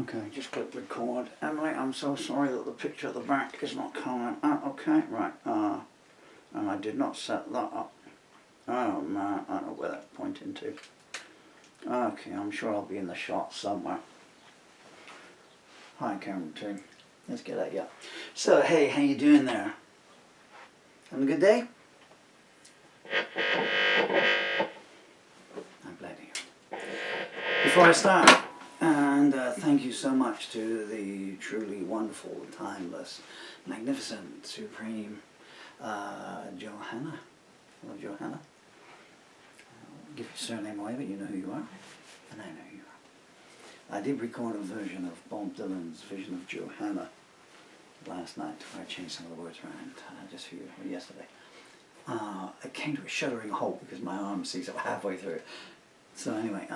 Okay, just click record. Emily, I'm so sorry that the picture at the back is not coming out. Okay, right. And I did not set that up. Oh man, I don't know where that's pointing to. Okay, I'm sure I'll be in the shot somewhere. Hi, camera 2. Let's get at ya. So, hey, how you doing there? Having a good day? I'm glad to hear. Before I start, and thank you so much to the truly wonderful, timeless, magnificent, supreme Johanna. Hello, Johanna. I'll give your surname away, but you know who you are, and I know who you are. I did record a version of Bob Dylan's Vision of Johanna last night, where I changed some of the words around just for you, yesterday. It came to a shuddering halt because my arm seized up halfway through it. So anyway,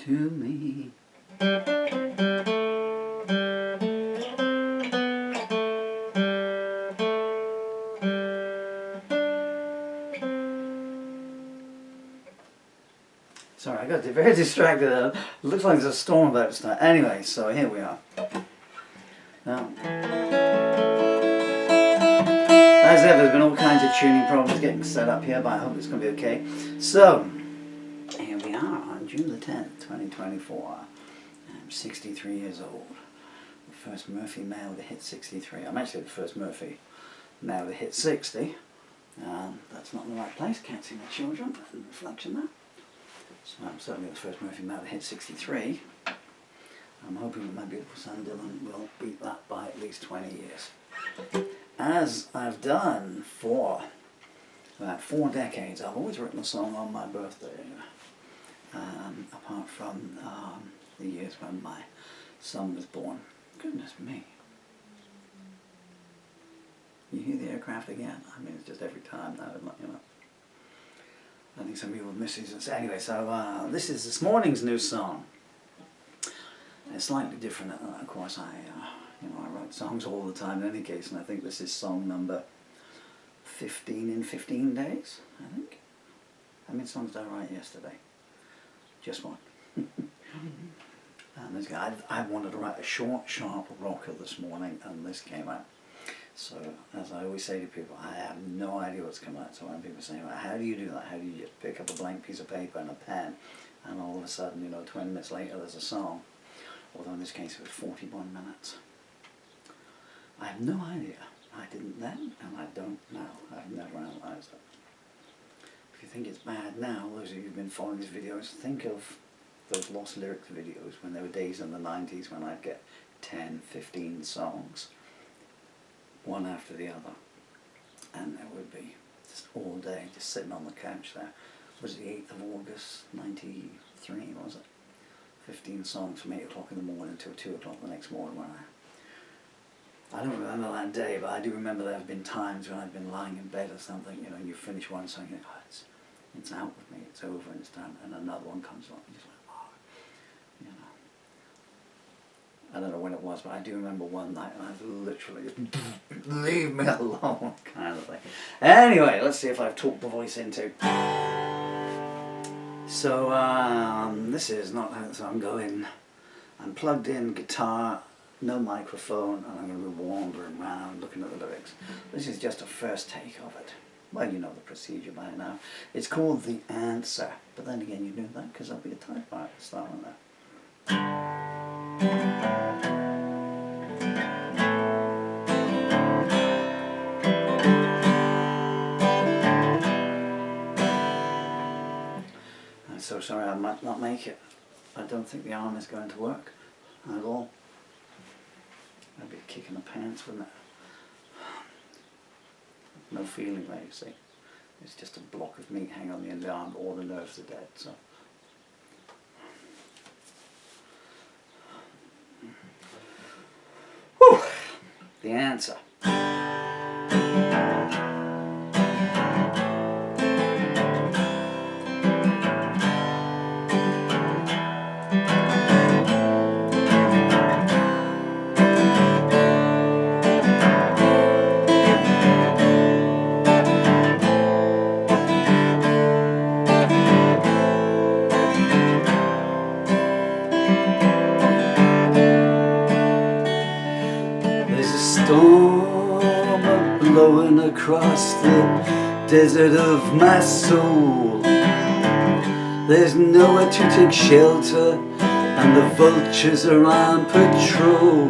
to me. Sorry, I got very distracted. It looks like there's a storm about to start. Anyway, so here we are. Now, as ever, there's been all kinds of tuning problems getting set up here, but I hope it's going to be okay. So, here we are on June the 10th, 2024. I'm 63 years old. The first Murphy male to hit 63. I'm actually the first Murphy male to hit 60. That's not in the right place. Can't see my children in the reflection there. So I'm certainly the first Murphy male to hit 63. I'm hoping that my beautiful son Dylan will beat that by at least 20 years. As I've done for about 4 decades, I've always written a song on my birthday. Apart from the years when my son was born. Goodness me. You hear the aircraft again? I mean, it's just every time now, you know. I think some people miss it. Anyway, so this is this morning's new song. It's slightly different. Of course, I write songs all the time in any case, and I think this is song number 15 in 15 days, I think. How many songs did I write yesterday? Just one. And this guy, I wanted to write a short, sharp rocker this morning, and this came out. So, as I always say to people, I have no idea what's come out. So when people say, well, how do you do that? How do you just pick up a blank piece of paper and a pen, and all of a sudden, 20 minutes later there's a song? Although in this case it was 41 minutes. I have no idea. I didn't then, and I don't now. I've never analysed it. If you think it's bad now, those of you who've been following these videos, think of those Lost Lyrics videos when there were days in the 90s when I'd get 10, 15 songs, one after the other, and there would be just all day, just sitting on the couch there. Was it the 8th of August, 93, was it? 15 songs from 8 o'clock in the morning until 2 o'clock the next morning when I don't remember that day, but I do remember there have been times when I've been lying in bed or something, and you finish one song, you think, oh, it's out with me, it's over and it's done, and another one comes along, and you're just like, I don't know when it was, but I do remember one night, and I was literally just, leave me alone, kind of thing. Anyway, let's see if I've talked the voice into. So, this is not how the song going. I'm plugged in guitar, no microphone, and I'm going to be wandering around looking at the lyrics. This is just a first take of it. Well, you know the procedure by now. It's called The Answer, but then again you knew that because there'll be a typewriter at the start on there. I'm so sorry I might not make it. I don't think the arm is going to work at all. That'd be a kick in the pants, wouldn't it? No feeling there, you see. It's just a block of meat hanging on the end of the arm. All the nerves are dead. So. Whew. The answer. Storm blowing across the desert of my soul. There's nowhere to take shelter, and the vultures are on patrol.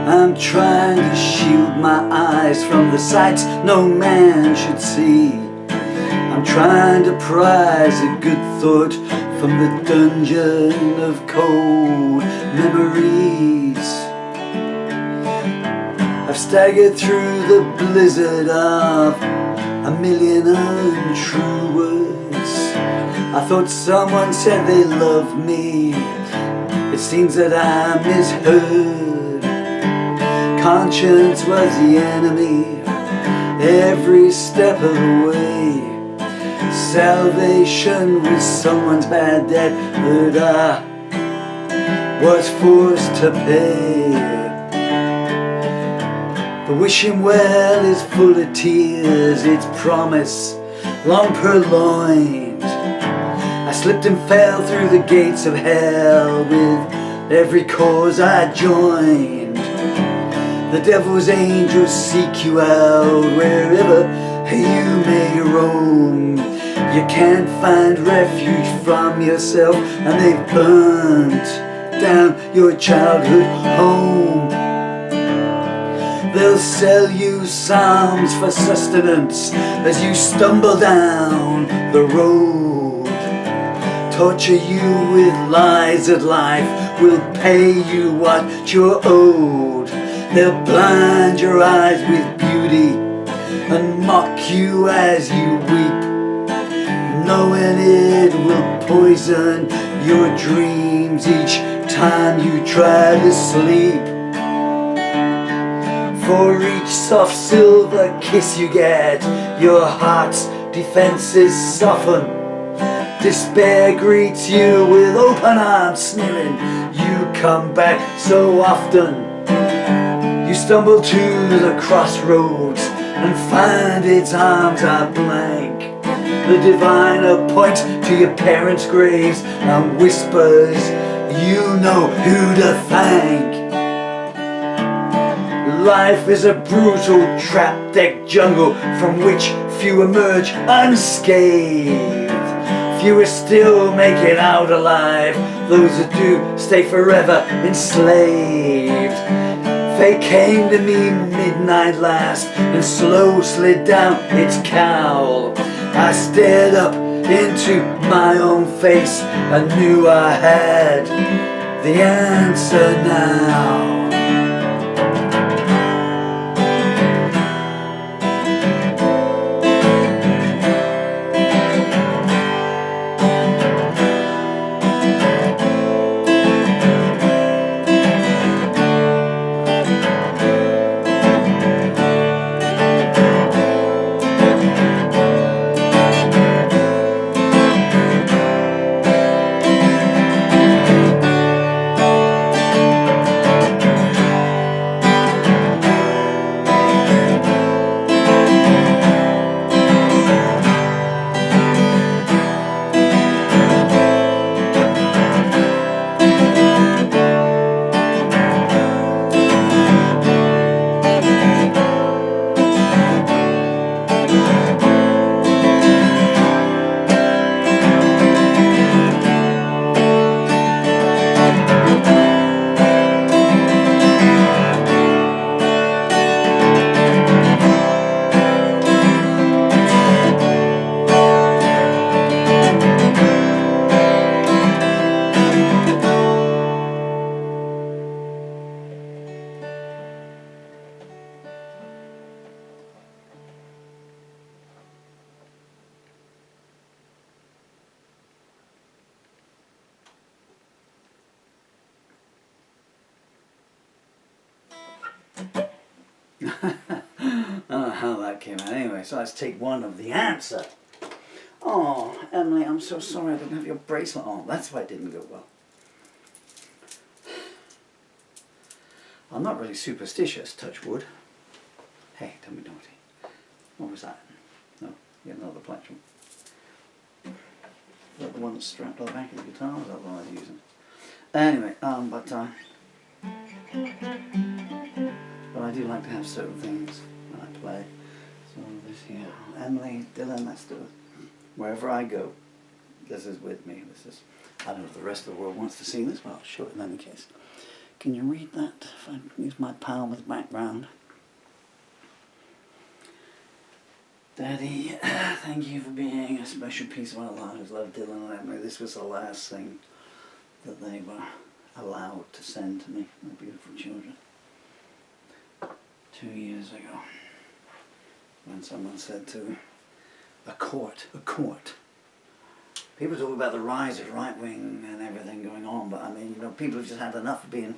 I'm trying to shield my eyes from the sights no man should see. I'm trying to prize a good thought from the dungeon of cold memories. I've staggered through the blizzard of a million untrue words. I thought someone said they loved me. It seems that I misheard. Conscience was the enemy every step of the way. Salvation was someone's bad debt that I was forced to pay. The wishing well is full of tears, its promise long purloined. I slipped and fell through the gates of hell with every cause I joined. The devil's angels seek you out wherever you may roam. You can't find refuge from yourself, and they've burnt down your childhood home. They'll sell you psalms for sustenance as you stumble down the road. Torture you with lies that life will pay you what you're owed. They'll blind your eyes with beauty and mock you as you weep, knowing it will poison your dreams each time you try to sleep. For each soft silver kiss you get, your heart's defenses soften. Despair greets you with open arms, sneering. You come back so often. You stumble to the crossroads and find its arms are blank. The diviner points to your parents' graves and whispers, you know who to thank. Life is a brutal trap-deck jungle from which few emerge unscathed. Fewer still make it out alive. Those that do stay forever enslaved. Fate came to me midnight last and slow slid down its cowl. I stared up into my own face and knew I had the answer now. that came out. Anyway, so let's take one of the answer. Oh, Emily, I'm so sorry I didn't have your bracelet on. That's why it didn't go well. I'm not really superstitious, touch wood. Hey, don't be naughty. What was that? No, you get another plectrum. Is that the one that's strapped to the back of the guitar, or is that the one I was using? Anyway, but I do like to have certain things when I play. So this here, Emily, Dylan, let's do it. Wherever I go, this is with me. This is, I don't know if the rest of the world wants to see this, but I'll show it in any case. Can you read that? If I use my palm as background. Daddy, thank you for being a special piece of our lives. Love, Dylan and Emily. This was the last thing that they were allowed to send to me, my beautiful children. 2 years ago, when someone said to a court. People talk about the rise of right wing and everything going on, but I mean, you know, people have just had enough of being,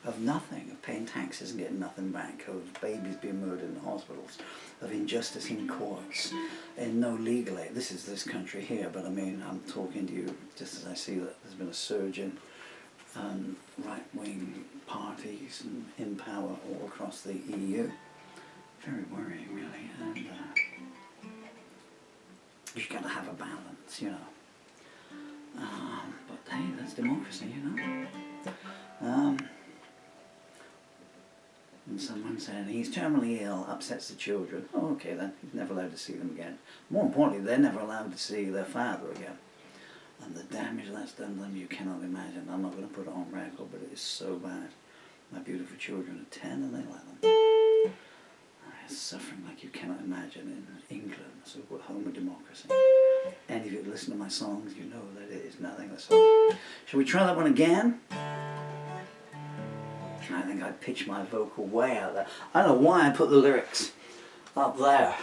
of nothing, of paying taxes and getting nothing back, of babies being murdered in hospitals, of injustice in courts, and no legal aid. This is this country here, but I mean, I'm talking to you just as I see that there's been a surge in right-wing parties and in power all across the EU. Very worrying, really, and you've got to have a balance, you know. But hey, that's democracy, you know. And someone said, he's terminally ill, upsets the children. Oh, okay then, he's never allowed to see them again. More importantly, they're never allowed to see their father again. And the damage that's done to them, you cannot imagine. I'm not going to put it on record, but it is so bad. My beautiful children are 10 and 11. They're suffering like you cannot imagine in England, so we're home of democracy. Any of you who listen to my songs, you know that it is nothing less. Shall we try that one again? I think I pitched my vocal way out there. I don't know why I put the lyrics up there.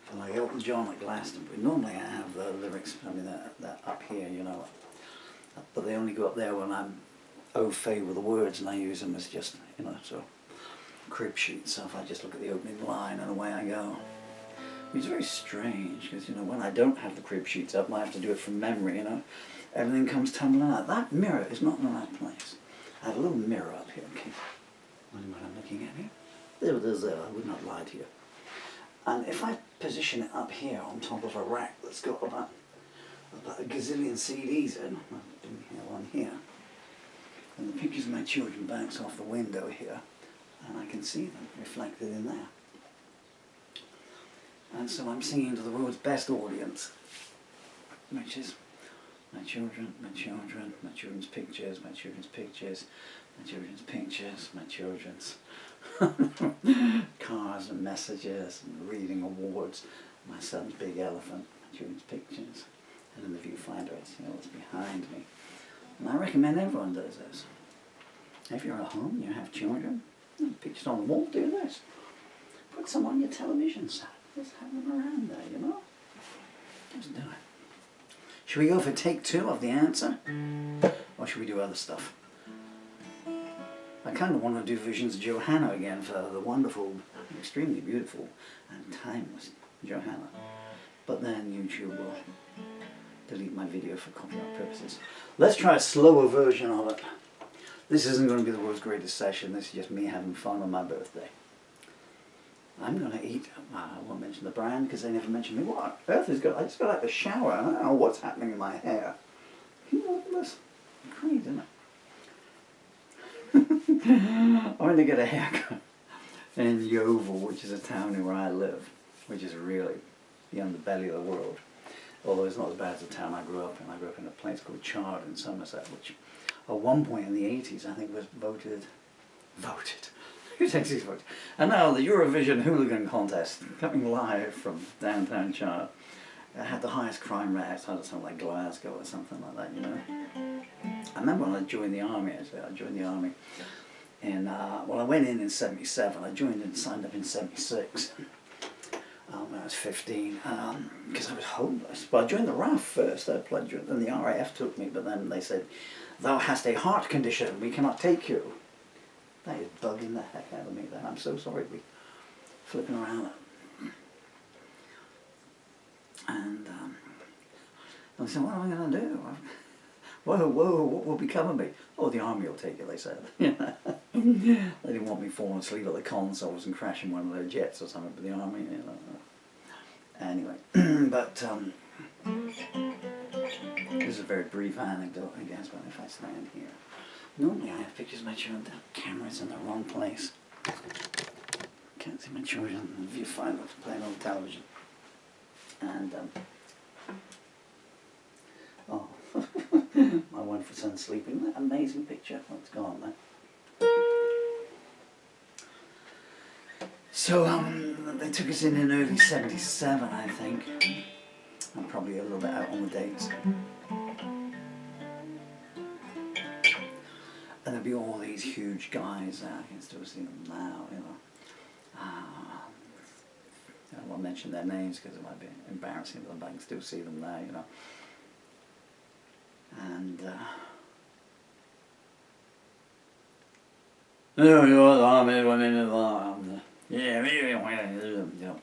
For like Elton John at Glastonbury. Normally I have the lyrics, I mean, they're up here, you know. But they only go up there when I'm au fait with the words, and I use them as just, you know, so crib sheet. So if I just look at the opening line and away I go. It's very strange, because, you know, when I don't have the crib sheets up, I have to do it from memory, you know. Everything comes tumbling out. That mirror is not in the right place. I have a little mirror up here, okay? What I'm looking at here. There it is there, I would not lie to you. And if I position it up here on top of a rack that's got about a gazillion CDs in, one here, and the pictures of my children bounce off the window here, and I can see them reflected in there. And so I'm singing to the world's best audience, which is my children, my children, my children's pictures, my children's pictures, my children's pictures, my children's cars and messages and reading awards, my son's big elephant, my children's pictures, and in the viewfinder it's, you know, what's behind me. And I recommend everyone does this. If you're at home, you have children, pictures on the wall, do this. Put some on your television set. Just have them around there, you know? Just do it. Should we go for take 2 of the answer? Or should we do other stuff? I kind of want to do Visions of Johanna again for the wonderful, extremely beautiful and timeless Johanna. But then YouTube will delete my video for copyright purposes. Let's try a slower version of it. This isn't going to be the world's greatest session. This is just me having fun on my birthday. I'm going to eat, I won't mention the brand because they never mentioned me. What on earth is going on? I just got out of the shower and I don't know what's happening in my hair. Can you look at this? It's crazy, isn't it? I went to get a haircut in Yeovil, which is a town where I live, which is really the underbelly of the world. Although it's not as bad as the town I grew up in. I grew up in a place called Chard in Somerset, which at one point in the 80s I think was voted. Who's actually voted? And now the Eurovision Hooligan Contest, coming live from downtown Chard. It had the highest crime rate outside of something like Glasgow or something like that, you know. I remember when I joined the army, actually. I joined the army. And, well, I went in 77. I joined and signed up in 76. When I was 15, because I was homeless. But I joined the RAF first. Then the RAF took me, but then they said, "Thou hast a heart condition. We cannot take you." That is bugging the heck out of me. Then I'm so sorry to be flipping around. And I said, what am I going to do? Whoa, what will become of me? Oh, the army will take you, they said. They didn't want me falling asleep at the consoles and crashing one of their jets or something, but the army, you know. Anyway, but this is a very brief anecdote, I guess, but if I stand here. Normally I have pictures of my children, the camera's in the wrong place. Can't see my children in the viewfinder playing on television. And, oh, my wonderful son's sleeping. That amazing picture. Oh, it's gone now. So, they took us in early '77, I think. I'm probably a little bit out on the dates. And there'd be all these huge guys there. I can still see them now, you know. I don't want to mention their names because it might be embarrassing to them, but I can still see them there, you know. And, you know,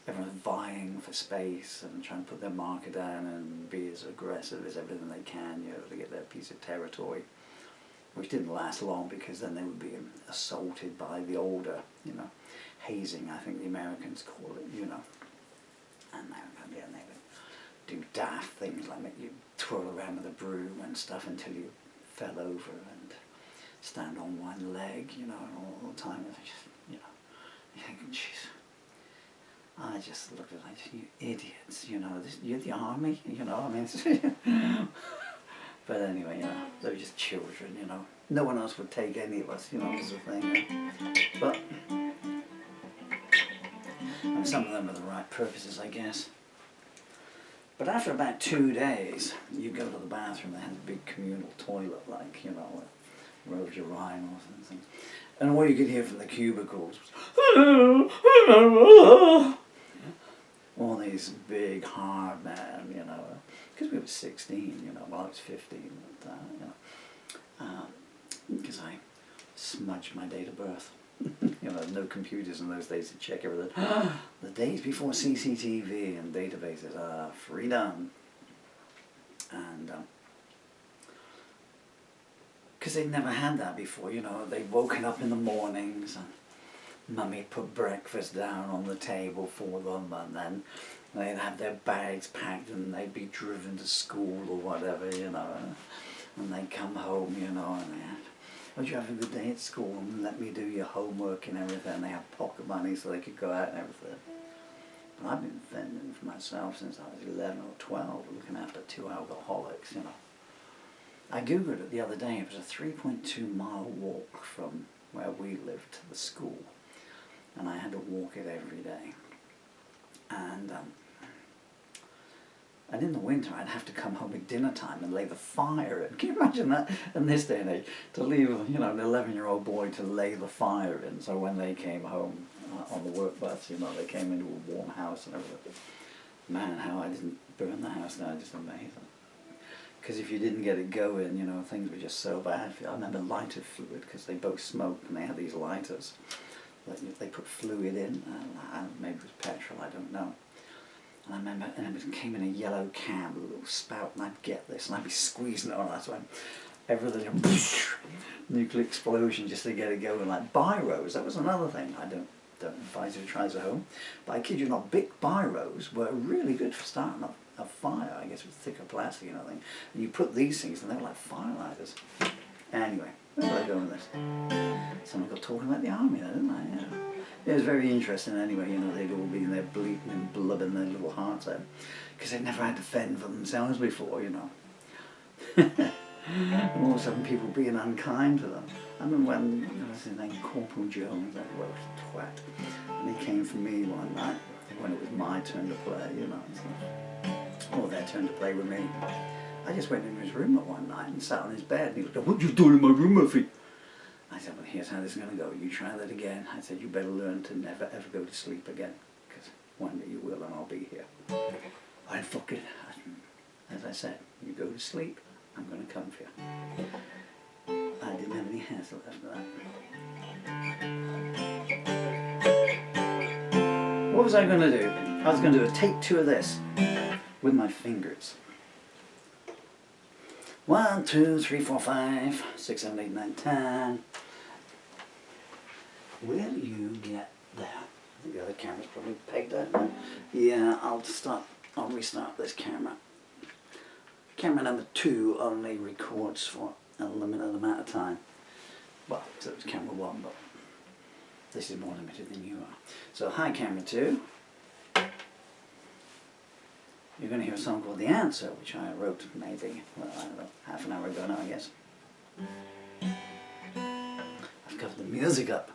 everyone's vying for space and trying to put their marker down and be as aggressive as everything they can, you know, to get their piece of territory. Which didn't last long because then they would be assaulted by the older, you know, hazing, I think the Americans call it, you know. And they would do daft things like make you twirl around with a broom and stuff until you fell over and stand on one leg, you know, all the time. Just, you know, you think, jeez. I just looked at it like, you idiots, you know, you're the army, you know, I mean, but anyway, you know, they were just children, you know. No one else would take any of us, you know, was the thing. But and some of them are the right purposes, I guess. But after about 2 days, you go to the bathroom, they had a big communal toilet, like, you know, rose your urinals and things. And all you could hear from the cubicles was, all these big hard men, you know, because we were 16, you know, well I was 15, but, you know, because I smudged my date of birth. You know, no computers in those days to check everything. The days before CCTV and databases, freedom. And, because they'd never had that before, you know, they'd woken up in the mornings and Mummy put breakfast down on the table for them, and then they'd have their bags packed and they'd be driven to school or whatever, you know, and they'd come home, you know, and they had, oh, did you have a good day at school, and let me do your homework and everything, and they had pocket money so they could go out and everything. But I've been fending for myself since I was 11 or 12, looking after 2 alcoholics, you know. I googled it the other day. It was a 3.2-mile walk from where we lived to the school, and I had to walk it every day. And in the winter I'd have to come home at dinner time and lay the fire in. Can you imagine that in this day and age? To leave, you know, an 11-year-old boy to lay the fire in, so when they came home on the work bus, you know, they came into a warm house and everything. Man, how I didn't burn the house down, just amazing. Because if you didn't get it going, you know, things were just so bad. I remember lighter fluid, because they both smoked and they had these lighters. They put fluid in, maybe it was petrol, I don't know. And I remember, and it came in a yellow can with a little spout, and I'd get this, and I'd be squeezing it on. That's when everything, nuclear explosion just to get it going. Like biros, that was another thing. I don't advise you to try this at home, but I kid you not, Bic biros were really good for starting up a fire. I guess with thicker plastic and everything. And you put these things, and they were like firelighters. Anyway, where did I go with this? Someone got talking about the army there, didn't I? Yeah. It was very interesting anyway, you know, they'd all been there bleeding and blubbing their little hearts out, because they'd never had to fend for themselves before, you know. And all of a sudden people being unkind to them. I remember when, what was his name, Corporal Jones, that Welsh twat, and he came for me one night, when it was my turn to play, you know, so, or their turn to play with me. I just went into his room at one night and sat on his bed, and he looked, what are you doing in my room, Murphy? I said, well, here's how this is going to go. You try that again. I said, you better learn to never, ever go to sleep again, because one day you will, and I'll be here. I fuck it. As I said, you go to sleep, I'm going to come for you. I didn't have any hairs left after that. What was I going to do? I was going to do a take 2 of this with my fingers. 1, 2, 3, 4, 5, 6, 7, 8, 9, 10. Will you get there? I think the other camera's probably pegged out now. Yeah, I'll restart this camera. Camera number 2 only records for a limited amount of time. Well, so it was camera 1, but this is more limited than you are. So, hi camera 2. You're going to hear a song called The Answer, which I wrote maybe, well, I don't know, half an hour ago now, I guess. I've covered the music up,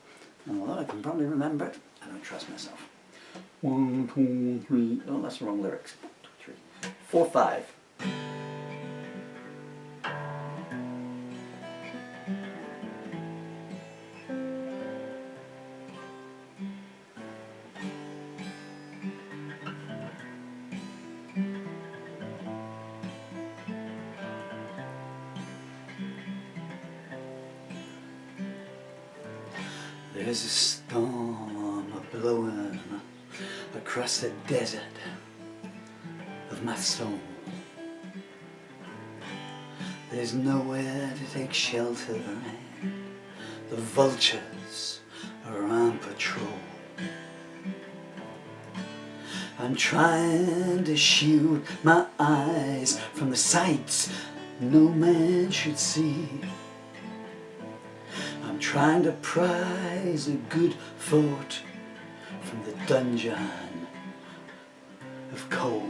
and although I can probably remember it, I don't trust myself. 1, 2, 3, oh, that's the wrong lyrics. 1, 2, 3, 4, 5. There's a storm a-blowing across the desert of my soul. There's nowhere to take shelter and the vultures are on patrol. I'm trying to shield my eyes from the sights no man should see. I'm trying to prize a good thought from the dungeon of cold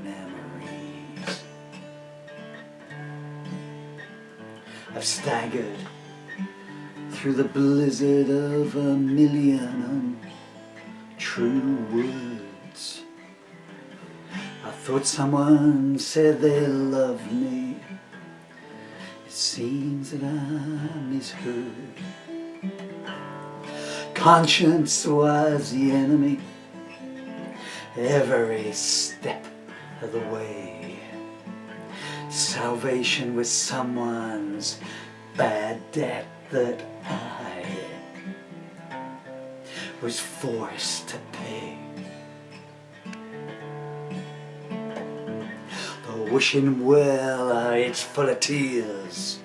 memories. I've staggered through the blizzard of a million untrue words. I thought someone said they loved me. It seems that I misheard. Conscience was the enemy every step of the way. Salvation was someone's bad debt that I was forced to pay. The wishing well, it's full of tears,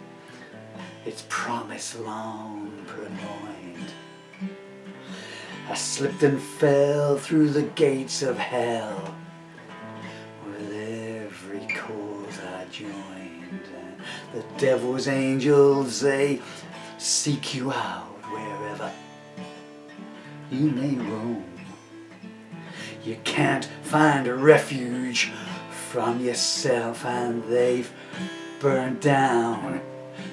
its promise long purloined. I slipped and fell through the gates of hell with every cause I joined. And the devil's angels, they seek you out wherever you may roam. You can't find a refuge from yourself, and they've burned down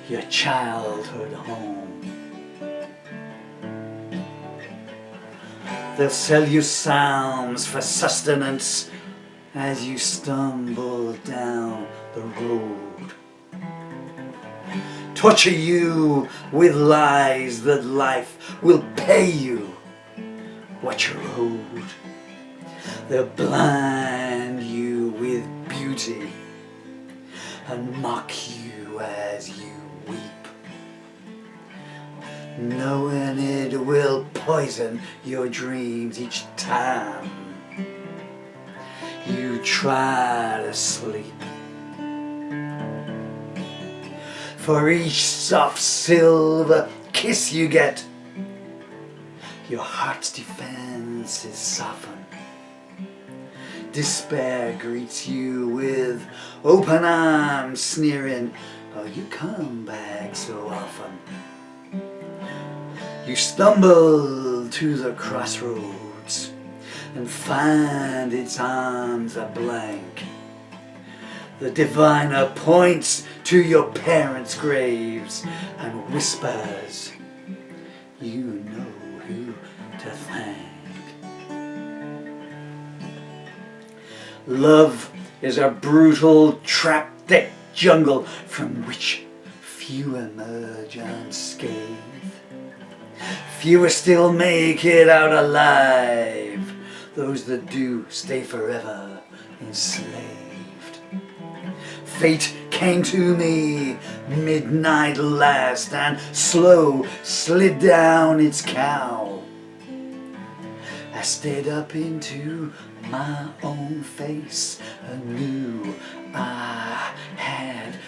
your childhood home. They'll sell you psalms for sustenance as you stumble down the road. Torture you with lies that life will pay you what you're owed. They'll blind you with beauty and mock you as you weep, knowing it will poison your dreams each time you try to sleep. For each soft silver kiss you get, your heart's defenses soften. Despair greets you with open arms, sneering, "Oh, you come back so often." You stumble to the crossroads and find its arms are blank. The diviner points to your parents' graves and whispers, "You know who to thank." Love is a brutal trap-deck jungle from which few emerge unscathed. Fewer still make it out alive. Those that do stay forever enslaved. Fate came to me midnight last and slow slid down its cowl. I stared up into my own face and knew I had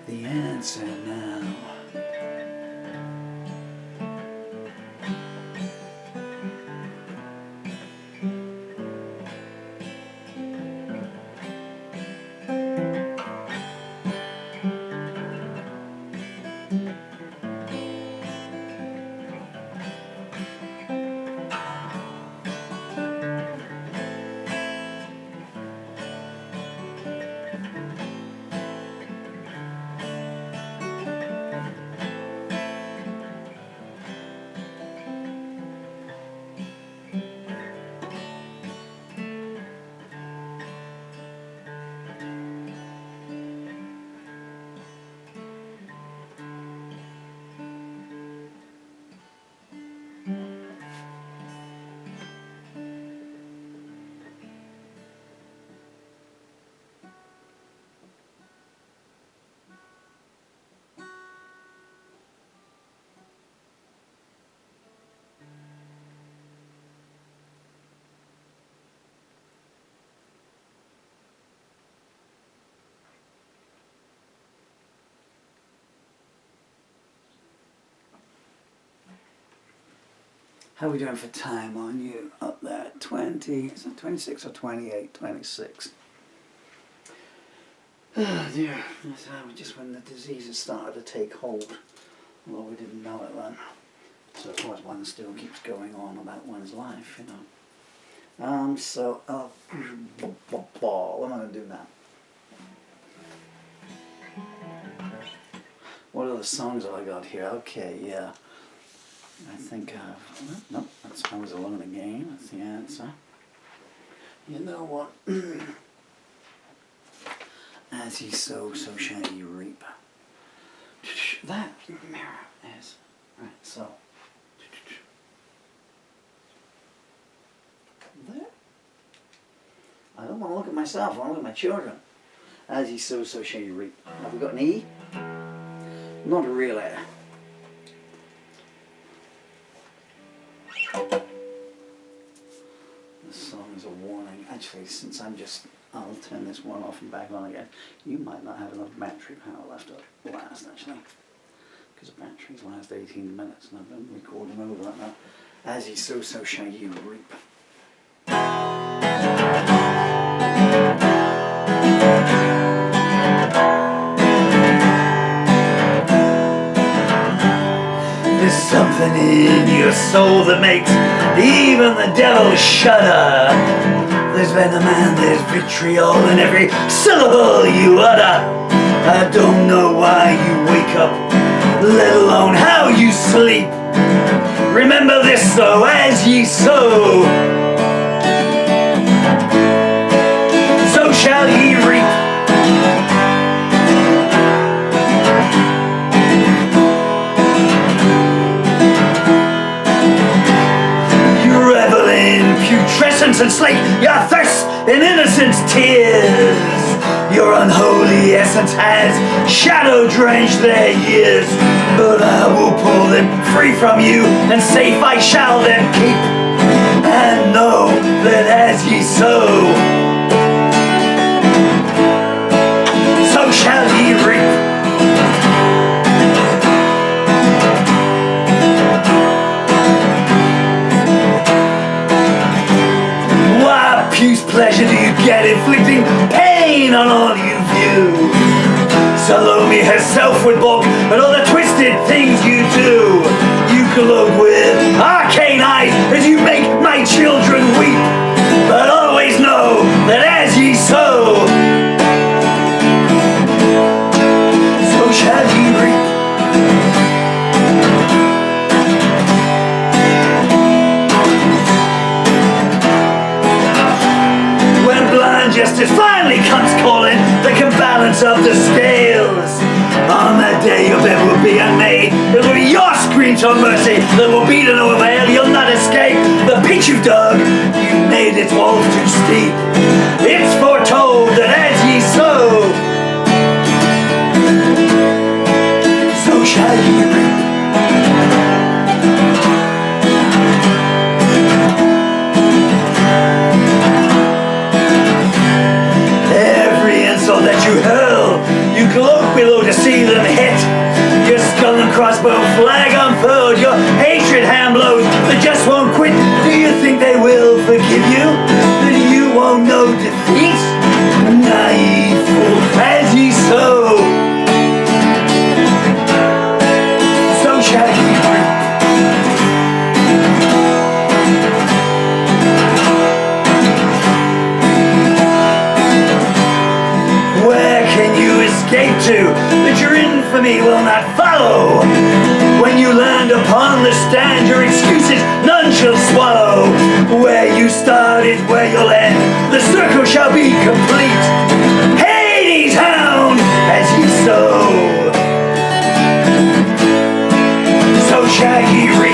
the answer now. How are we doing for time on you up there? 20, is that 26 or 28? 26. Oh dear, that's just when the disease has started to take hold, although we didn't know it then. So of course one still keeps going on about one's life, you know. What am I going to do now? What other songs have I got here? Okay, yeah. I think nope, that's I was alone again, that's the answer. You know what? As ye sow, so shall ye reap. That mirror is right, so there. I don't want to look at myself, I want to look at my children. As ye sow, so shall ye reap. Have we got an E? Not really. This song is a warning. Actually, since I'll turn this one off and back on again. You might not have enough battery power left to last, actually. Because the batteries last 18 minutes, and I've been recording over that now. As ye sow, so shall ye reap. There's something in your soul that makes even the devil shudder. There's venom and there's vitriol in every syllable you utter. I don't know why you wake up, let alone how you sleep. Remember this though, as ye sow, so shall ye reap. Putrescence and slake your thirst in innocence tears. Your unholy essence has shadow drenched their years. But I will pull them free from you, and safe I shall them keep. And know that as ye sow, so shall ye reap. Whose pleasure do you get inflicting pain on all you view? Salome herself would balk at all the twisted things you do. You gloat with arcane eyes as you make my children weep. But always know that as ye sow, so shall ye reap. Justice finally comes calling, they can balance up the scales. On that day your bed will be unmade. It will be your screams for mercy that will be to no avail. You'll not escape the pit you've dug. You made its walls too steep. It's foretold that as ye sow, you hurl, you gloat below to see them hit. Your skull and crossbow flag unfurled, your hatred hand blows that just won't quit. Do you think they will forgive you? That you won't know defeat? Naive fool, as ye sow, so shall ye reap. Where can you escape to that your infamy will not follow? When you land upon the stand, your excuses none shall swallow. Where you started, where you'll end, the circle shall be complete. Hades hound, as ye sow, so shall ye reap.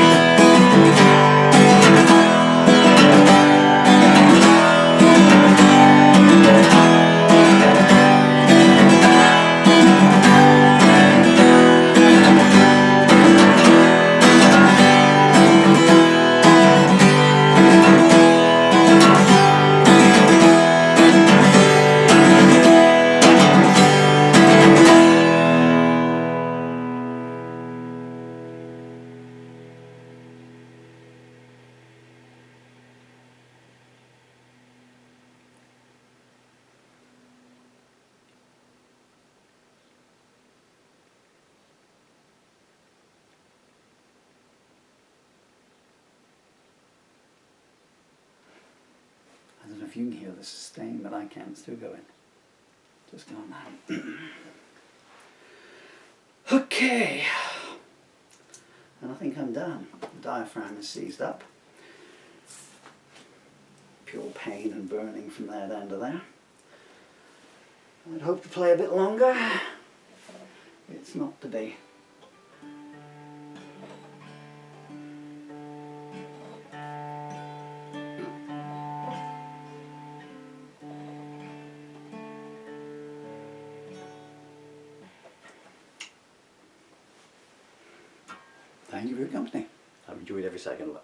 I don't know if you can hear the sustain, but I can. It's still going. Just going now. Okay. And I think I'm done. The diaphragm is seized up. Pure pain and burning from there down to there. I'd hope to play a bit longer. It's not to be. Thank you for your company. I've enjoyed every second of it.